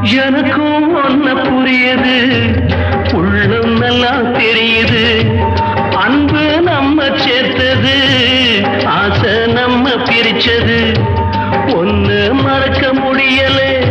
எனக்கும் ஒன்ன புரியுது, உள்ளம் நல்லா தெரியுது. அன்பு நம்ம சேர்த்தது, ஆசை நம்ம பிரிச்சது. ஒன்னு மறக்க முடியலே,